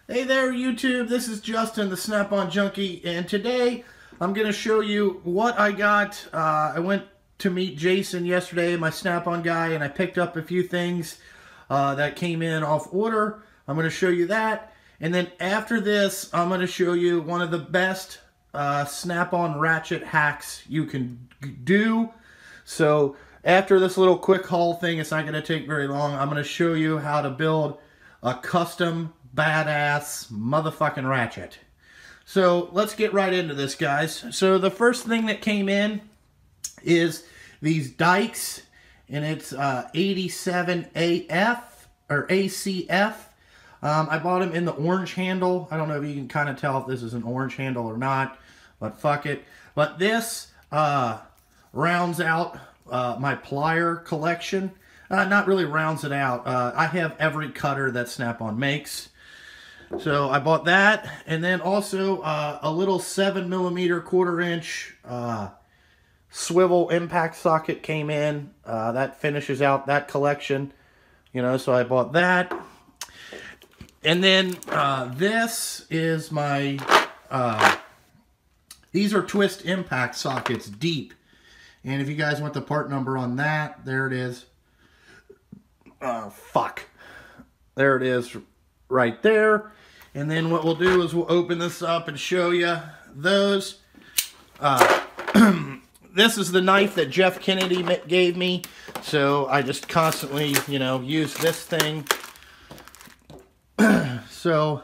Hey there YouTube, this is Justin the Snap-on Junkie, and today I'm going to show you what I got. I went to meet Jason yesterday, my Snap-on guy, and I picked up a few things that came in off order. I'm going to show you that, and then after this I'm going to show you one of the best Snap-on ratchet hacks you can do. So after this little quick haul thing, it's not going to take very long. I'm going to show you how to build a custom badass motherfucking ratchet. So let's get right into this, guys. So the first thing that came in is these dikes, and it's 87 AF or ACF. I bought them in the orange handle. I don't know if you can kind of tell if this is an orange handle or not, but fuck it. But this rounds out my plier collection. Not really rounds it out. I have every cutter that Snap-on makes. So I bought that, and then also a little 7mm 1/4 inch swivel impact socket came in. That finishes out that collection, you know, so I bought that. And then this is my, these are twist impact sockets, deep. And if you guys want the part number on that, there it is. There it is right there. And then what we'll do is we'll open this up and show you those. This is the knife that Jeff Kennedy gave me. So I just constantly, you know, use this thing. So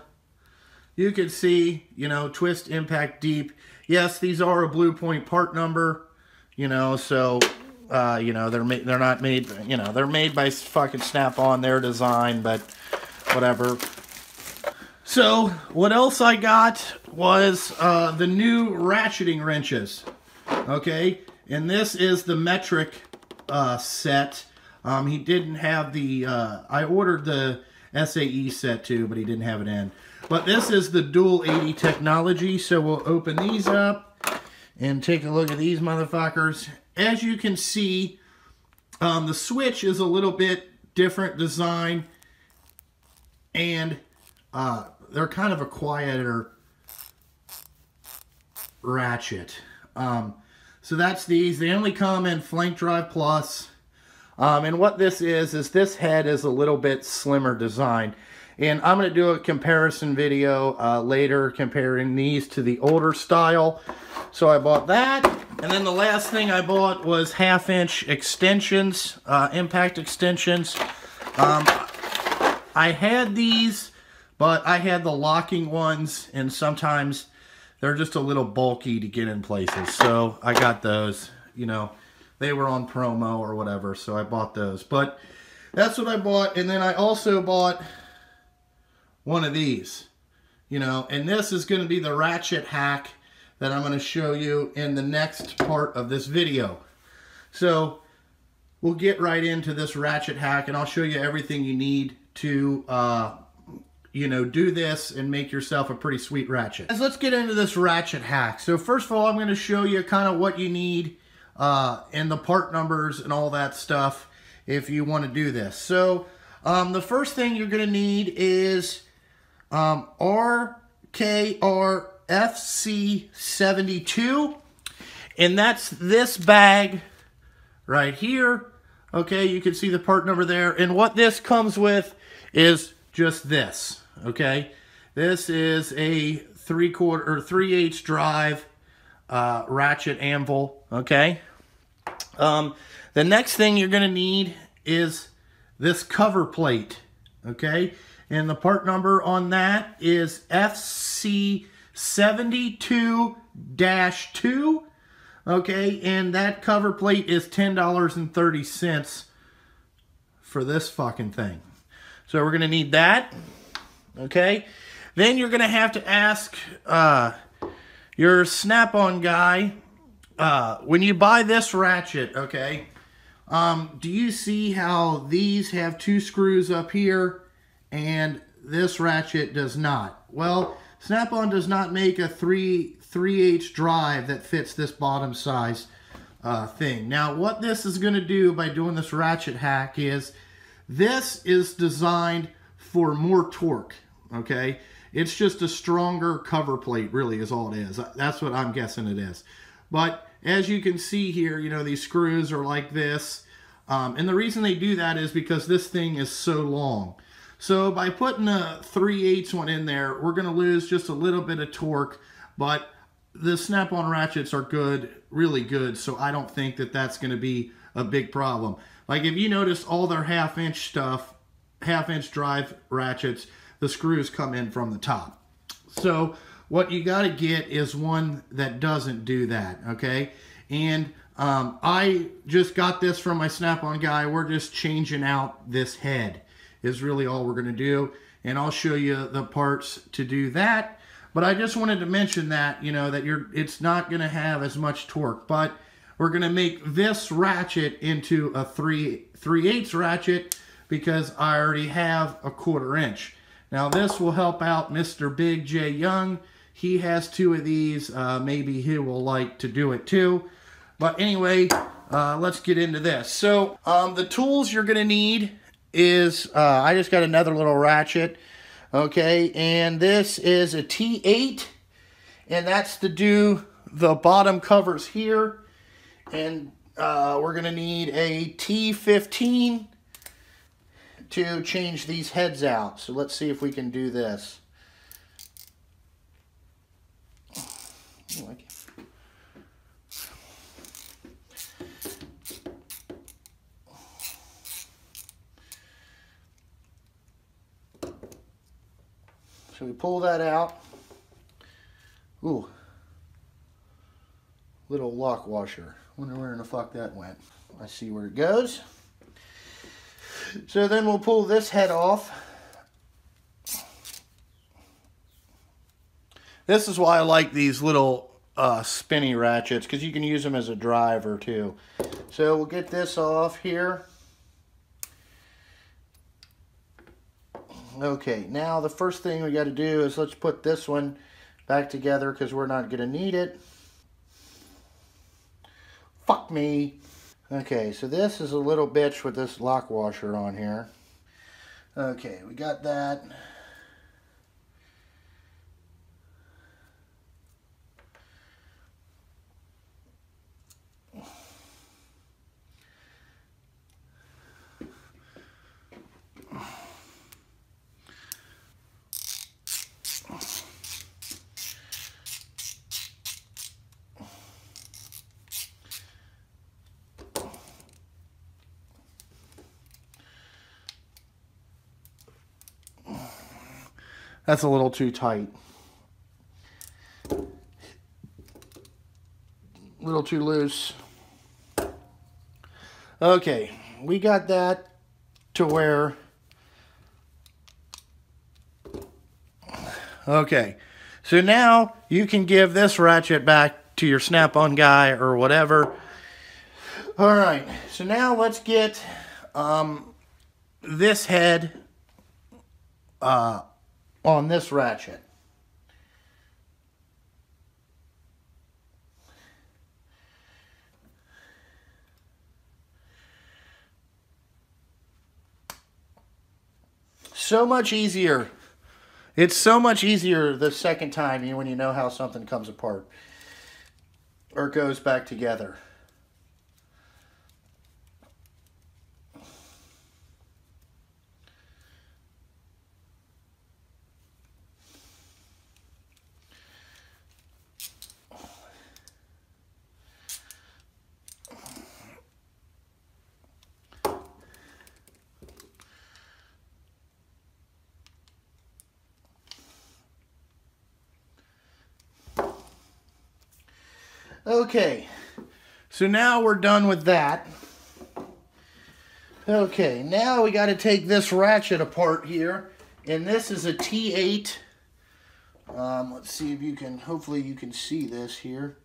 you can see, you know, twist impact deep. Yes, these are a Blue Point part number, you know, so you know, they're not made, you know, they're made by fucking Snap-on, their design, but whatever. So what else I got was the new ratcheting wrenches. Okay, and this is the metric set. He didn't have the I ordered the SAE set too, but he didn't have it in. But this is the dual 80 technology, so we'll open these up and take a look at these motherfuckers. As you can see, the switch is a little bit different design, and they're kind of a quieter ratchet. So that's these. They only come in Flank Drive Plus. And what this is this head is a little bit slimmer design. And I'm going to do a comparison video later comparing these to the older style. So I bought that. And then the last thing I bought was 1/2 inch extensions, impact extensions. I had these, but I had the locking ones, and sometimes they're just a little bulky to get in places. So I got those, you know, they were on promo or whatever, so I bought those. But that's what I bought. And then I also bought one of these, you know, and this is going to be the ratchet hack that I'm going to show you in the next part of this video. So we'll get right into this ratchet hack, and I'll show you everything you need to you know, do this and make yourself a pretty sweet ratchet. Let's get into this ratchet hack. So first of all, I'm going to show you kind of what you need and the part numbers and all that stuff if you want to do this. So the first thing you're going to need is RKRFC72, and that's this bag right here. Okay, you can see the part number there, and what this comes with is just this. Okay, this is a 3/4 or 3/8 drive ratchet anvil. Okay, the next thing you're going to need is this cover plate. Okay, and the part number on that is FC72-2. Okay, and that cover plate is $10.30 for this fucking thing. So we're going to need that. Okay, then you're going to have to ask your Snap-on guy, when you buy this ratchet, okay, do you see how these have 2 screws up here and this ratchet does not? Well, Snap-on does not make a 3/8 drive that fits this bottom size thing. Now, what this is going to do by doing this ratchet hack is this is designed for more torque, okay? It's just a stronger cover plate, really, is all it is. That's what I'm guessing it is. But as you can see here, you know, these screws are like this. And the reason they do that is because this thing is so long. So by putting a 3/8 one in there, we're going to lose just a little bit of torque. But the snap-on ratchets are good, really good. So I don't think that that's going to be a big problem. Like if you notice all their 1/2 inch stuff, 1/2 inch drive ratchets, the screws come in from the top. So what you got to get is one that doesn't do that, okay? And I just got this from my Snap-on guy. We're just changing out this head is really all we're going to do. And I'll show you the parts to do that. But I just wanted to mention that, you know, that it's not going to have as much torque. But we're going to make this ratchet into a 3/8 ratchet because I already have a 1/4 inch. Now this will help out Mr. Big J Young. He has 2 of these. Maybe he will like to do it too. But anyway, let's get into this. So the tools you're going to need is, I just got another little ratchet. Okay, and this is a T8. And that's to do the bottom covers here. And we're going to need a T15 to change these heads out. So let's see if we can do this. So we pull that out. Ooh. Little lock washer. Wonder where in the fuck that went. I see where it goes. So then we'll pull this head off. This is why I like these little spinny ratchets, because you can use them as a driver too. So we'll get this off here. Okay, now the first thing we got to do is let's put this one back together because we're not going to need it. Fuck me. Okay, so this is a little bitch with this lock washer on here. Okay, we got that. That's a little too tight. A little too loose. Okay, we got that to where... Okay, so now you can give this ratchet back to your Snap-on guy or whatever. Alright, so now let's get this head on this ratchet. So much easier. It's so much easier the second time when you know how something comes apart or goes back together. Okay, so now we're done with that. Okay, now we got to take this ratchet apart here, and this is a T8. Let's see if you can, hopefully you can see this here.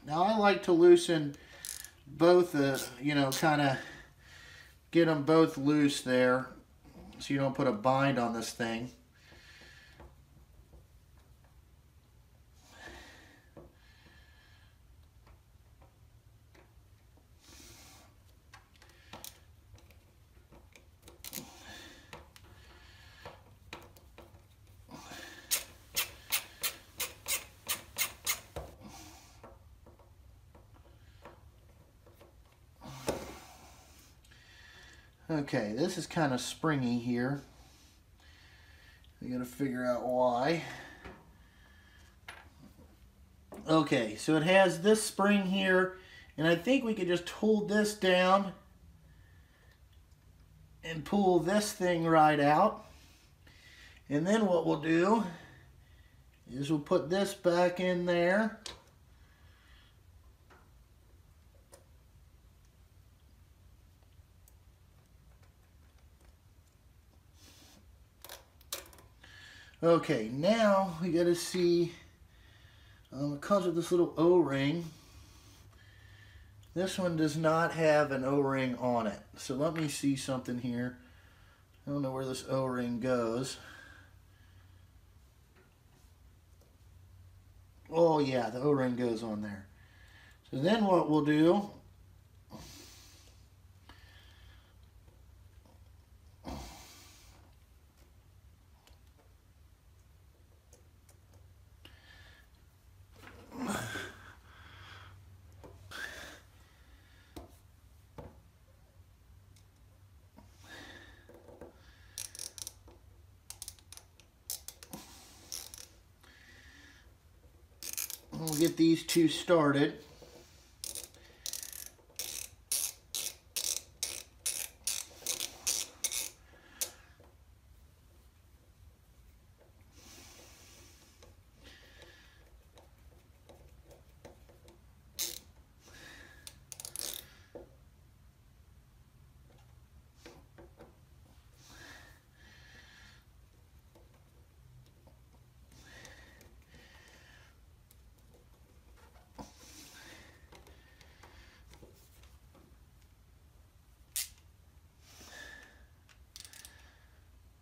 Now I like to loosen both, you know, kind of get them both loose there, so you don't put a bind on this thing. Okay, this is kind of springy here. I gotta figure out why. Okay, so it has this spring here, and I think we could just hold this down and pull this thing right out. And then what we'll do is we'll put this back in there. Okay, now we gotta see, it comes with this little O-ring. This one does not have an O-ring on it. So let me see something here. I don't know where this O-ring goes. Oh yeah, the O-ring goes on there. So then what we'll do, we'll get these two started.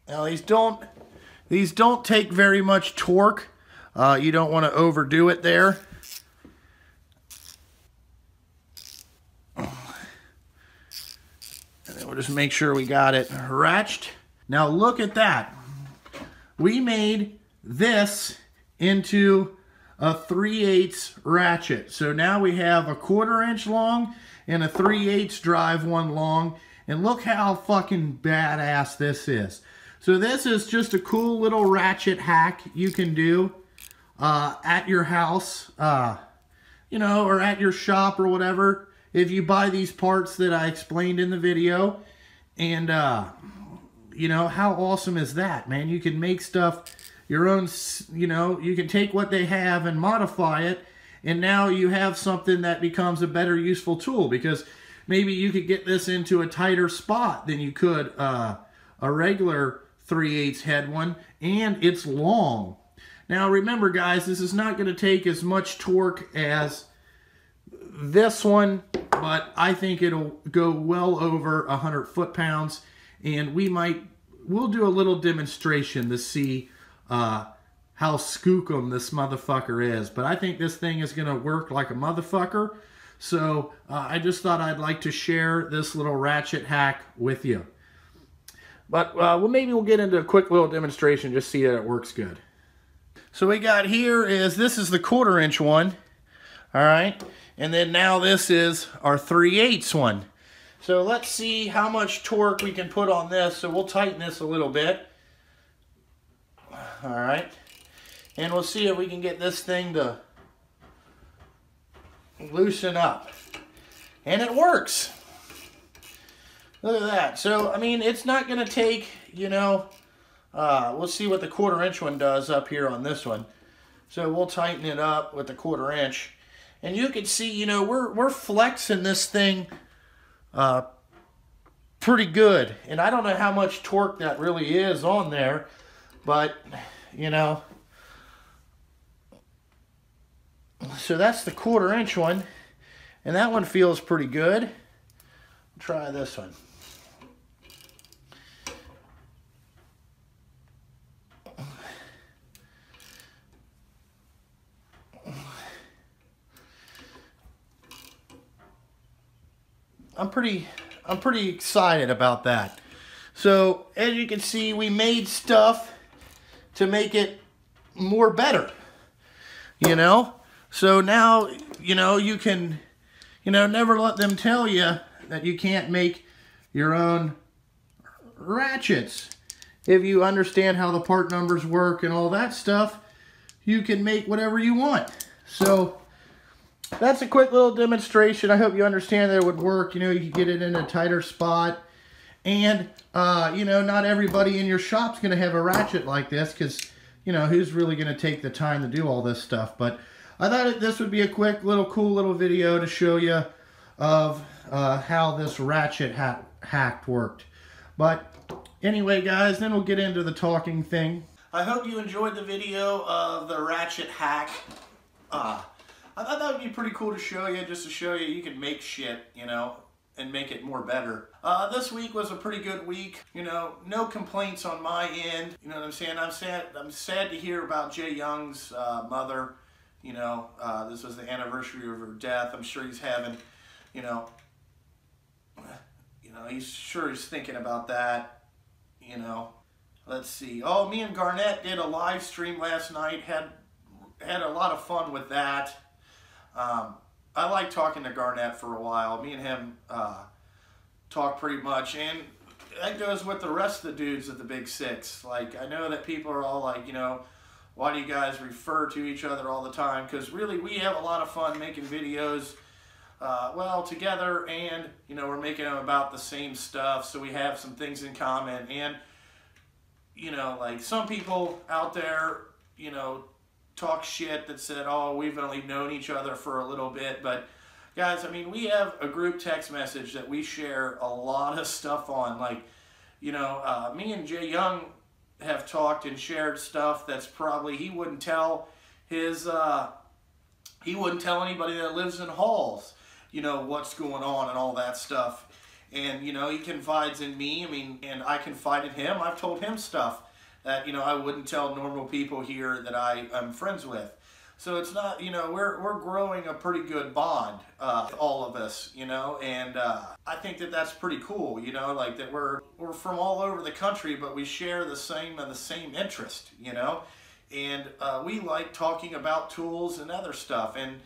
Now these don't take very much torque. You don't want to overdo it there. And then we'll just make sure we got it ratcheted. Now look at that. We made this into a 3/8 ratchet. So now we have a 1/4 inch long and a 3/8 drive one long. And look how fucking badass this is. So this is just a cool little ratchet hack you can do at your house, you know, or at your shop or whatever. If you buy these parts that I explained in the video. And, you know, how awesome is that, man? You can make stuff your own, you know, you can take what they have and modify it. And now you have something that becomes a better useful tool, because maybe you could get this into a tighter spot than you could a regular 3/8 head one, and it's long. Now remember guys, this is not going to take as much torque as this one, but I think it'll go well over 100 foot-pounds, and we'll do a little demonstration to see how skookum this motherfucker is. But I think this thing is going to work like a motherfucker. So I just thought I'd like to share this little ratchet hack with you. But well, maybe we'll get into a quick little demonstration, just see that it works good. So we got here this is the 1/4 inch one, all right? And then now this is our 3/8 one. So let's see how much torque we can put on this. So we'll tighten this a little bit. All right. And we'll see if we can get this thing to loosen up. And it works. Look at that. So, I mean, it's not going to take, you know, we'll see what the 1/4 inch one does up here on this one. So we'll tighten it up with the 1/4 inch. And you can see, you know, we're flexing this thing pretty good. And I don't know how much torque that really is on there, but, you know. So that's the 1/4 inch one. And that one feels pretty good. Try this one. I'm pretty excited about that. So as you can see, we made stuff to make it more better, you know. So now, you know, you can, you know, never let them tell you that you can't make your own ratchets. If you understand how the part numbers work and all that stuff, you can make whatever you want. So that's a quick little demonstration. I hope you understand that it would work. You know, you can get it in a tighter spot. And, you know, not everybody in your shop's going to have a ratchet like this because, you know, who's really going to take the time to do all this stuff? But I thought this would be a quick little cool little video to show you of how this ratchet hack worked. But anyway, guys, then we'll get into the talking thing. I hope you enjoyed the video of the ratchet hack. I thought that would be pretty cool to show you, just to show you you can make shit, you know, and make it more better. This week was a pretty good week. You know, no complaints on my end. You know what I'm saying? I'm sad to hear about Jay Young's mother. You know, this was the anniversary of her death. I'm sure he's having, you know, he's thinking about that. You know, let's see. Oh, me and Garnett did a live stream last night. Had a lot of fun with that. I like talking to Garnett for a while. Me and him talk pretty much, and that goes with the rest of the dudes at the Big Six. Like, I know that people are all like, you know, why do you guys refer to each other all the time? Because really, we have a lot of fun making videos, well, together, and, you know, we're making them about the same stuff, so we have some things in common. And, you know, like, some people out there, you know, talk shit that said, oh, we've only known each other for a little bit. But guys, I mean, we have a group text message that we share a lot of stuff on. Like, you know, me and Jay Young have talked and shared stuff that's probably he wouldn't tell anybody that lives in halls, you know, what's going on and all that stuff. And, you know, he confides in me, I mean, and I confide in him. I've told him stuff that, you know, I wouldn't tell normal people here that I'm friends with. So it's not, you know, we're growing a pretty good bond, all of us, you know, and I think that that's pretty cool, you know, like that we're from all over the country, but we share the same interest, you know, and we like talking about tools and other stuff. And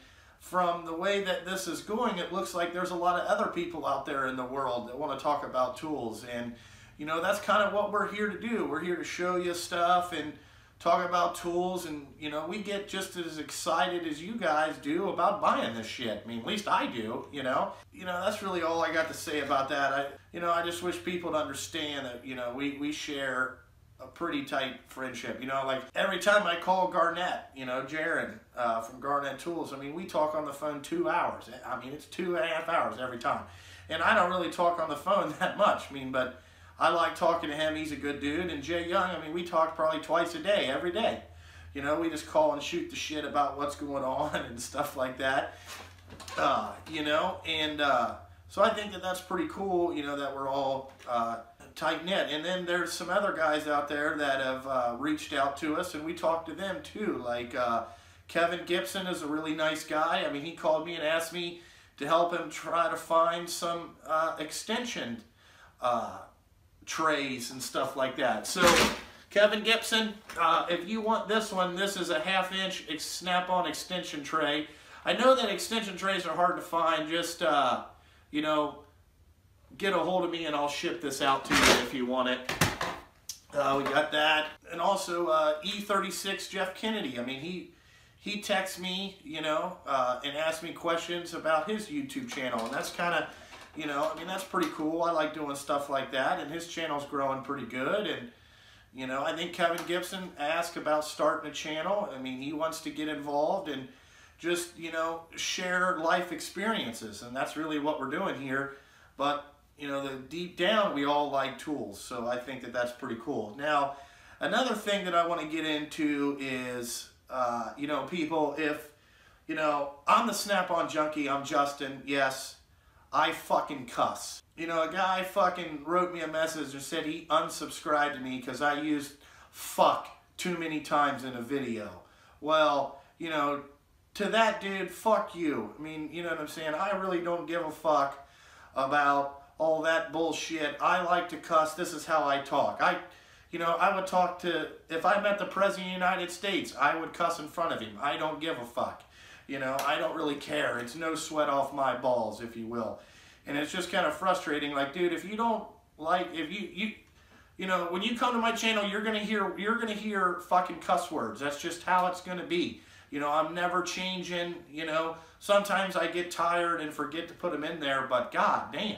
from the way that this is going, it looks like there's a lot of other people out there in the world that want to talk about tools. And you know, that's kind of what we're here to do. We're here to show you stuff and talk about tools, and, you know, we get just as excited as you guys do about buying this shit. I mean, at least I do, you know. You know, that's really all I got to say about that. I just wish people to understand that, you know, we share a pretty tight friendship. You know, like, every time I call Garnett, you know, Jared from Garnett Tools, I mean, we talk on the phone 2 hours. I mean, it's 2.5 hours every time. And I don't really talk on the phone that much, I mean, but I like talking to him. He's a good dude. And Jay Young, I mean, we talk probably twice a day, every day. You know, we just call and shoot the shit about what's going on and stuff like that. You know, and so I think that that's pretty cool, you know, that we're all tight-knit. And then there's some other guys out there that have reached out to us, and we talked to them too. Like Kevin Gibson is a really nice guy. I mean, he called me and asked me to help him try to find some extension trays and stuff like that. So Kevin Gibson, if you want this one, this is a 1/2-inch snap-on extension tray. I know that extension trays are hard to find. Just you know, get a hold of me and I'll ship this out to you if you want it. We got that. And also E36 Jeff Kennedy. I mean, he texts me, you know, and asks me questions about his YouTube channel, and that's kind of, you know, I mean, that's pretty cool. I like doing stuff like that, and his channel's growing pretty good. And, you know, I think Kevin Gibson asked about starting a channel. I mean, he wants to get involved and just, you know, share life experiences, and that's really what we're doing here. But, you know, deep down, we all like tools, so I think that that's pretty cool. Now, another thing that I want to get into is, you know, people, if, you know, I'm the Snap-on Junkie, I'm Justin, yes, I fucking cuss. You know, a guy fucking wrote me a message and said he unsubscribed to me because I used fuck too many times in a video. Well, you know, to that dude, fuck you. I mean, you know what I'm saying? I really don't give a fuck about all that bullshit. I like to cuss. This is how I talk. You know, I would talk to, if I met the President of the United States, I would cuss in front of him. I don't give a fuck. You know, I don't really care. It's no sweat off my balls, if you will. And it's just kind of frustrating. Like, dude, if you don't like, if you you know, when you come to my channel, you're gonna hear fucking cuss words. That's just how it's gonna be. You know, I'm never changing. You know, sometimes I get tired and forget to put them in there, but god damn,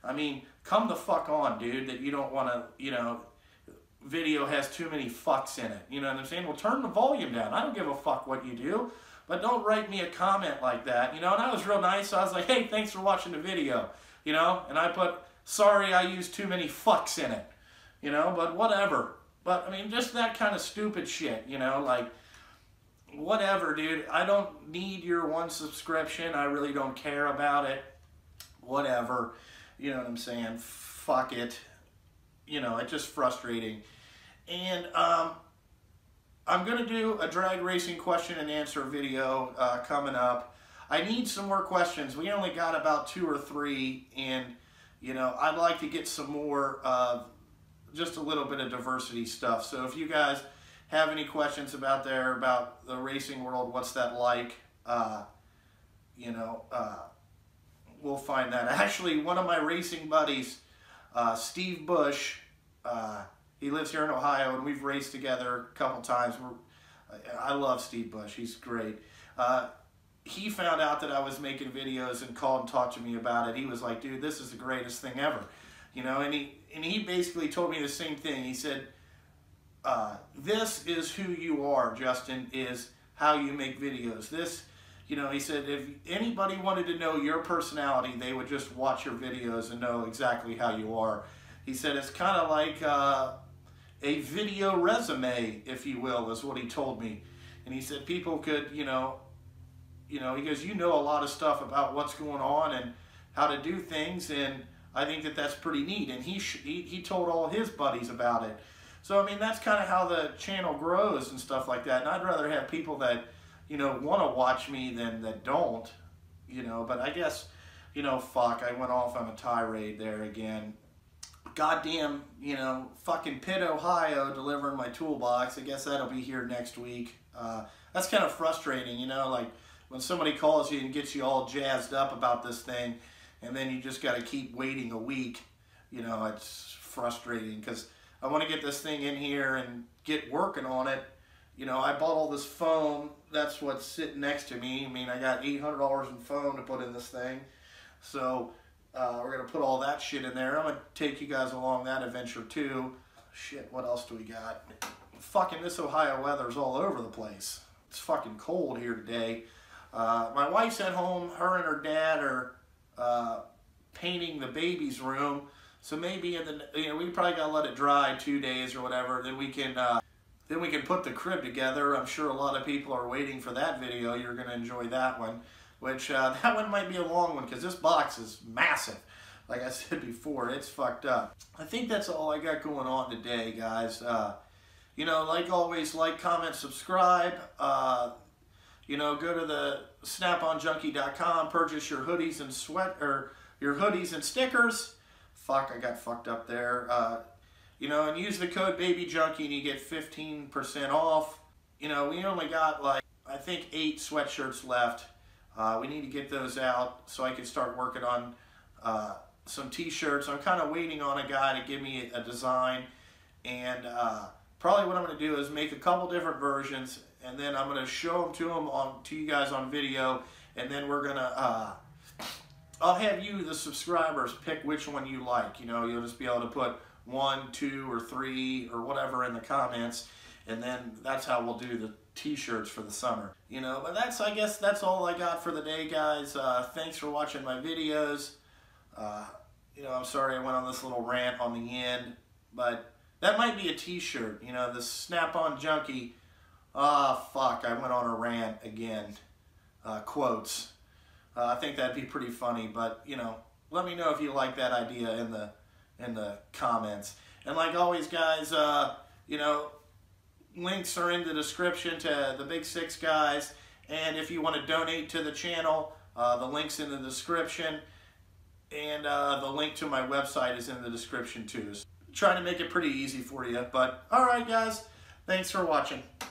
I mean, come the fuck on, dude. That you don't want to, you know, video has too many fucks in it. You know what I'm saying? Well, turn the volume down. I don't give a fuck what you do, but don't write me a comment like that. You know, and I was real nice. So I was like, hey, thanks for watching the video. You know, and I put, sorry, I used too many fucks in it. You know, but whatever. But, I mean, just that kind of stupid shit, you know, like, whatever, dude. I don't need your one subscription. I really don't care about it. Whatever. You know what I'm saying? Fuck it. You know, it's just frustrating. And, I'm going to do a drag racing question and answer video coming up. I need some more questions. We only got about 2 or 3, and, you know, I'd like to get some more just a little bit of diversity stuff. So if you guys have any questions about the racing world, what's that like, you know, we'll find that. Actually, one of my racing buddies, Steve Bush, he lives here in Ohio, and we've raced together a couple times. I love Steve Bush. He's great. He found out that I was making videos and called and talked to me about it. He was like, dude, this is the greatest thing ever. You know, and he basically told me the same thing. He said, this is who you are, Justin, is how you make videos. This, you know, he said, if anybody wanted to know your personality, they would just watch your videos and know exactly how you are. He said, it's kind of like a video resume, if you will, is what he told me. And he said people could, you know, he goes, you know a lot of stuff about what's going on and how to do things, and I think that that's pretty neat. And he told all his buddies about it. So, I mean, that's kind of how the channel grows and stuff like that. And I'd rather have people that, you know, want to watch me than that don't, you know. But I guess, you know, fuck, I went off on a tirade there again. Goddamn, you know, fucking Pitt, Ohio, delivering my toolbox. I guess that'll be here next week. That's kind of frustrating, you know, like when somebody calls you and gets you all jazzed up about this thing, and then you just got to keep waiting a week. You know, it's frustrating because I want to get this thing in here and get working on it. You know, I bought all this foam. That's what's sitting next to me. I mean, I got $800 in foam to put in this thing. So we're going to put all that shit in there. I'm going to take you guys along that adventure too. Shit, what else do we got? Fucking this Ohio weather's all over the place. It's fucking cold here today. My wife's at home. Her and her dad are painting the baby's room. So maybe in the, you know, we probably gotta let it dry 2 days or whatever. Then we can put the crib together. I'm sure a lot of people are waiting for that video. You're gonna enjoy that one. Which that one might be a long one because this box is massive. Like I said before, it's fucked up. I think that's all I got going on today, guys. You know, like always, like, comment, subscribe. You know, go to the snaponjunkie.com, purchase your hoodies and your hoodies and stickers. Fuck, I got fucked up there. You know, and use the code BABYJUNKIE and you get 15% off. You know, we only got like, I think 8 sweatshirts left. We need to get those out so I can start working on some t-shirts. I'm kind of waiting on a guy to give me a design, and probably what I'm going to do is make a couple different versions, and then I'm going to show them to you guys on video, and then we're going to I'll have you, the subscribers, pick which one you like. You know, you'll just be able to put 1, 2, or 3 or whatever in the comments, and then that's how we'll do the t-shirts for the summer. You know, but I guess that's all I got for the day, guys. Thanks for watching my videos. You know, I'm sorry I went on this little rant on the end, but that might be a t-shirt. You know, the Snap-on Junkie. Fuck, I went on a rant again. Quotes. I think that'd be pretty funny, but, you know, let me know if you like that idea in the comments. And like always, guys, you know, links are in the description to the Big 6 guys, and if you want to donate to the channel, the link's in the description, and the link to my website is in the description too. So, trying to make it pretty easy for you, but alright guys, thanks for watching.